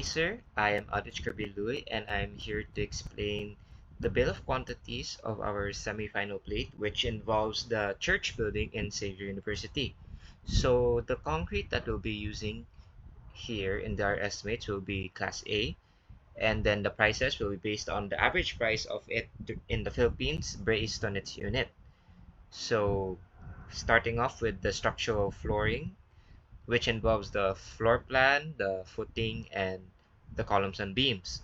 sir. I am Audit Kirby and I'm here to explain the bill of quantities of our semi-final plate, which involves the church building in Xavier University. So the concrete that we'll be using here in our estimates will be Class A, and then the prices will be based on the average price of it in the Philippines based on its unit. So starting off with the structural flooring, which involves the floor plan, the footing, and the columns and beams.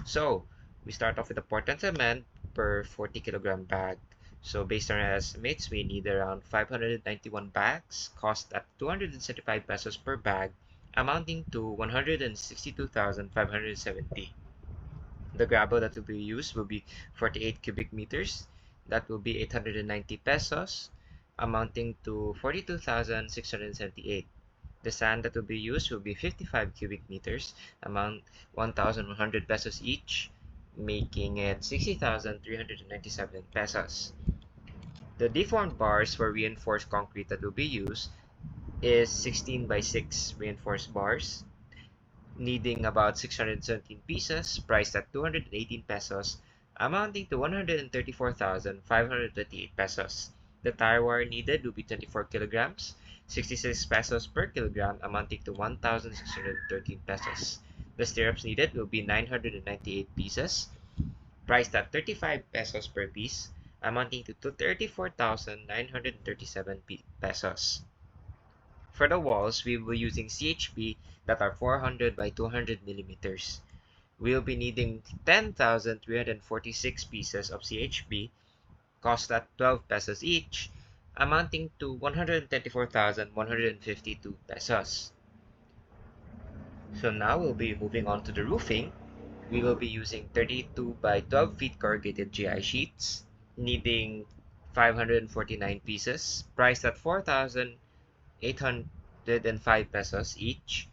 So we start off with the Portland cement per 40-kilogram bag. So based on our estimates, we need around 591 bags, cost at 275 pesos per bag, amounting to 162,570. The gravel that will be used will be 48 cubic meters. That will be 890 pesos, amounting to 42,678. The sand that will be used will be 55 cubic meters, amount 1,100 pesos each, making it 60,397 pesos. The deformed bars for reinforced concrete that will be used is 16 by 6 reinforced bars, needing about 617 pieces, priced at 218 pesos, amounting to 134,528 pesos. The tire wire needed will be 24 kilograms, 66 pesos per kilogram, amounting to 1,613 pesos. The stirrups needed will be 998 pieces, priced at 35 pesos per piece, amounting to 34,937 pesos. For the walls, we will be using CHP that are 400 by 200 millimeters. We will be needing 10,346 pieces of CHP, cost at 12 pesos each, amounting to 134,152 pesos. So now we'll be moving on to the roofing. We will be using 32 by 12 feet corrugated GI sheets, needing 549 pieces, priced at 4,805 pesos each,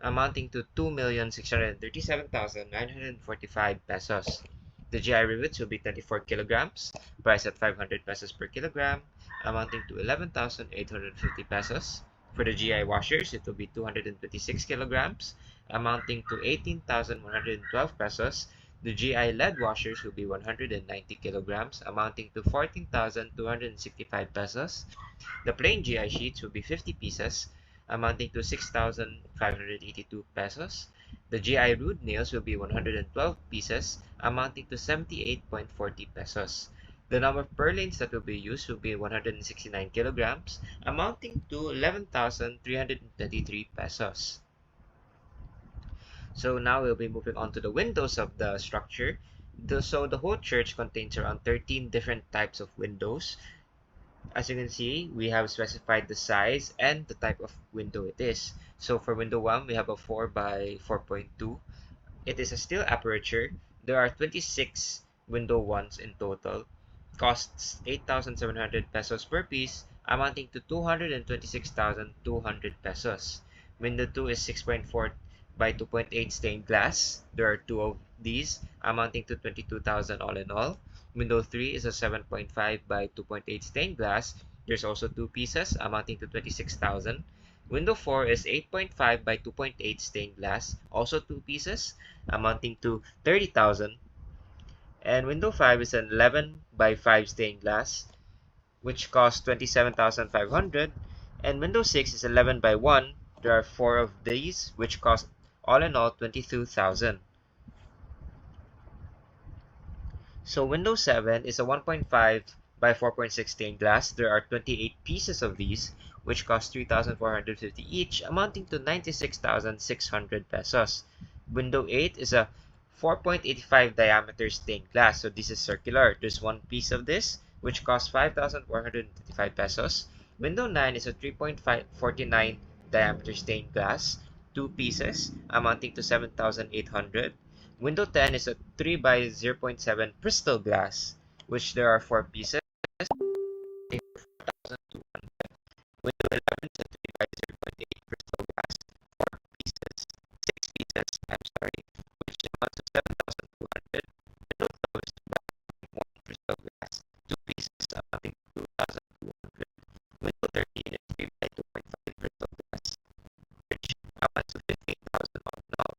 amounting to 2,637,945 pesos. The GI rivets will be 24 kilograms, priced at 500 pesos per kilogram, amounting to 11,850 pesos. For the GI washers, it will be 226 kilograms, amounting to 18,112 pesos. The GI lead washers will be 190 kilograms, amounting to 14,265 pesos. The plain GI sheets will be 50 pieces, amounting to 6,582 pesos. The GI root nails will be 112 pieces, amounting to 78.40 pesos. The number of purlanes that will be used will be 169 kilograms, amounting to 11,333 pesos. So now we'll be moving on to the windows of the structure. So the whole church contains around 13 different types of windows. As you can see, we have specified the size and the type of window it is. So for window 1, we have a 4 by 4.2. It is a steel aperture. There are 26 window ones in total. Costs 8,700 pesos per piece, amounting to 226,200 pesos. Window 2 is 6.4 by 2.8 stained glass. There are 2 of these, amounting to 22,000 all in all. Window 3 is a 7.5 by 2.8 stained glass. There's also 2 pieces, amounting to 26,000. Window 4 is 8.5 by 2.8 stained glass, also 2 pieces, amounting to 30,000. And window 5 is an 11 by 5 stained glass, which costs 27,500. And window 6 is 11 by 1. There are 4 of these, which cost all in all 22,000. So window 7 is a 1.5 by 4.6 stained glass. There are 28 pieces of these, which cost 3,450 each, amounting to 96,600 pesos. Window 8 is a 4.85 diameter stained glass. So this is circular. There's 1 piece of this, which costs 5,455 pesos. Window 9 is a 3.49 diameter stained glass, 2 pieces, amounting to 7,800. Window 10 is a 3 by 0.7 crystal glass, which there are 4 pieces, 4,200. Window 11 is a 3 by 0.8 crystal glass, 4 pieces, 6 pieces, which amounts to 7,200. Window 12 is 2 by 1 crystal glass, 2 pieces, amounting to 2,200. Window 13 is 3 by 2.5 crystal glass, which amounts to 15,000 all in all.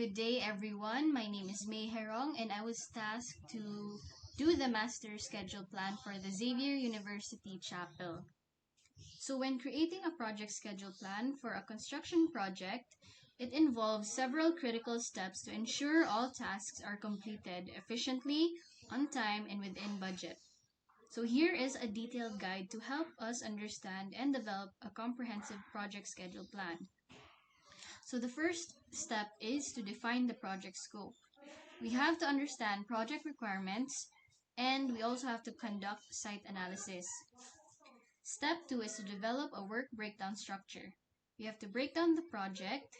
Good day, everyone. My name is Gerong, and I was tasked to do the master schedule plan for the Xavier University Chapel. So, when creating a project schedule plan for a construction project, it involves several critical steps to ensure all tasks are completed efficiently, on time, and within budget. So, here is a detailed guide to help us understand and develop a comprehensive project schedule plan. So the first step is to define the project scope. We have to understand project requirements, and we also have to conduct site analysis. Step 2 is to develop a work breakdown structure. We have to break down the project,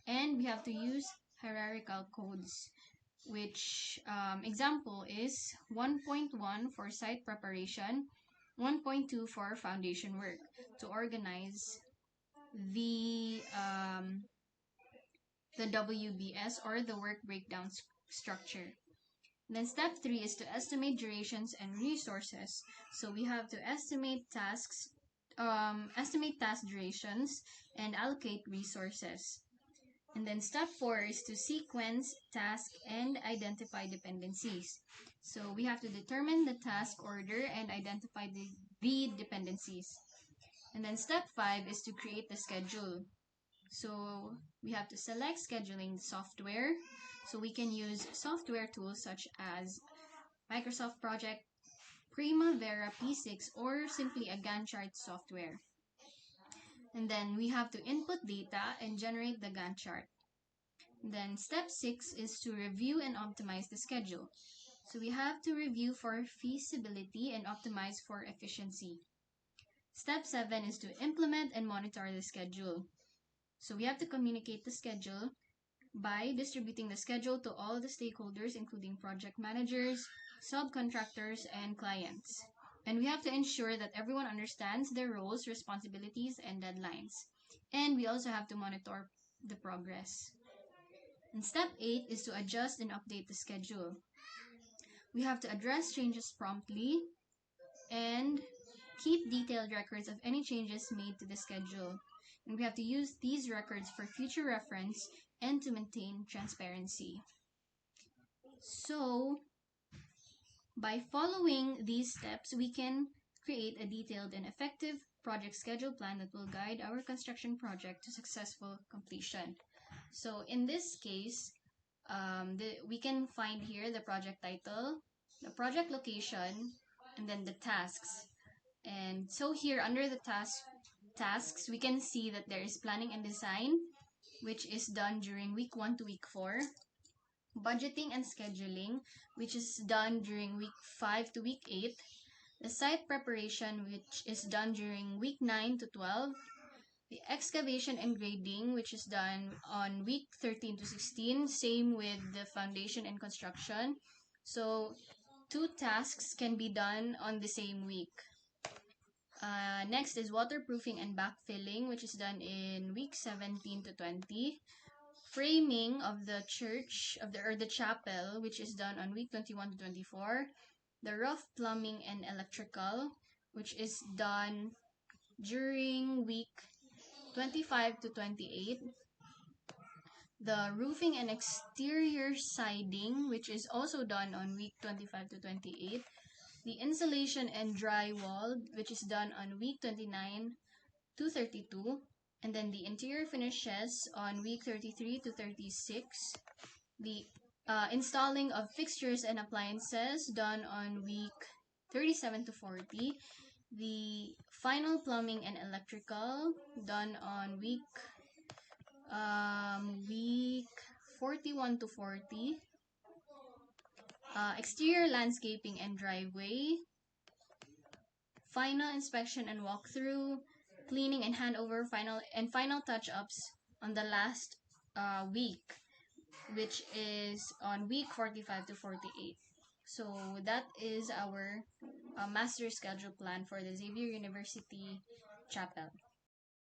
and we have to use hierarchical codes, which example is 1.1 for site preparation, 1.2 for foundation work to organize the um, the WBS or the work breakdown structure. Then step 3 is to estimate durations and resources. So we have to estimate task durations and allocate resources. And then step 4 is to sequence task and identify dependencies. So we have to determine the task order and identify the dependencies. And then step 5 is to create the schedule. So we have to select scheduling software. So we can use software tools such as Microsoft Project, Primavera P6, or simply a Gantt chart software. And then we have to input data and generate the Gantt chart. Then step 6 is to review and optimize the schedule. So we have to review for feasibility and optimize for efficiency. Step 7 is to implement and monitor the schedule. So we have to communicate the schedule by distributing the schedule to all the stakeholders, including project managers, subcontractors, and clients. And we have to ensure that everyone understands their roles, responsibilities, and deadlines. And we also have to monitor the progress. And step 8 is to adjust and update the schedule. We have to address changes promptly and keep detailed records of any changes made to the schedule. And we have to use these records for future reference and to maintain transparency. So, by following these steps, we can create a detailed and effective project schedule plan that will guide our construction project to successful completion. So, in this case, we can find here the project title, the project location, and then the tasks. And so here under the tasks, we can see that there is planning and design, which is done during week 1 to week 4. Budgeting and scheduling, which is done during week 5 to week 8. The site preparation, which is done during week 9 to 12. The excavation and grading, which is done on week 13 to 16. Same with the foundation and construction. So 2 tasks can be done on the same week. Next is waterproofing and backfilling, which is done in week 17 to 20. Framing of the church or the chapel, which is done on week 21 to 24. The rough plumbing and electrical, which is done during week 25 to 28. The roofing and exterior siding, which is also done on week 25 to 28. The insulation and drywall, which is done on week 29 to 32. And then the interior finishes on week 33 to 36. The installing of fixtures and appliances done on week 37 to 40. The final plumbing and electrical done on week 41 to 40. Exterior landscaping and driveway. Final inspection and walkthrough. Cleaning and handover, final touch-ups on the last week, which is on week 45 to 48. So that is our master schedule plan for the Xavier University Chapel.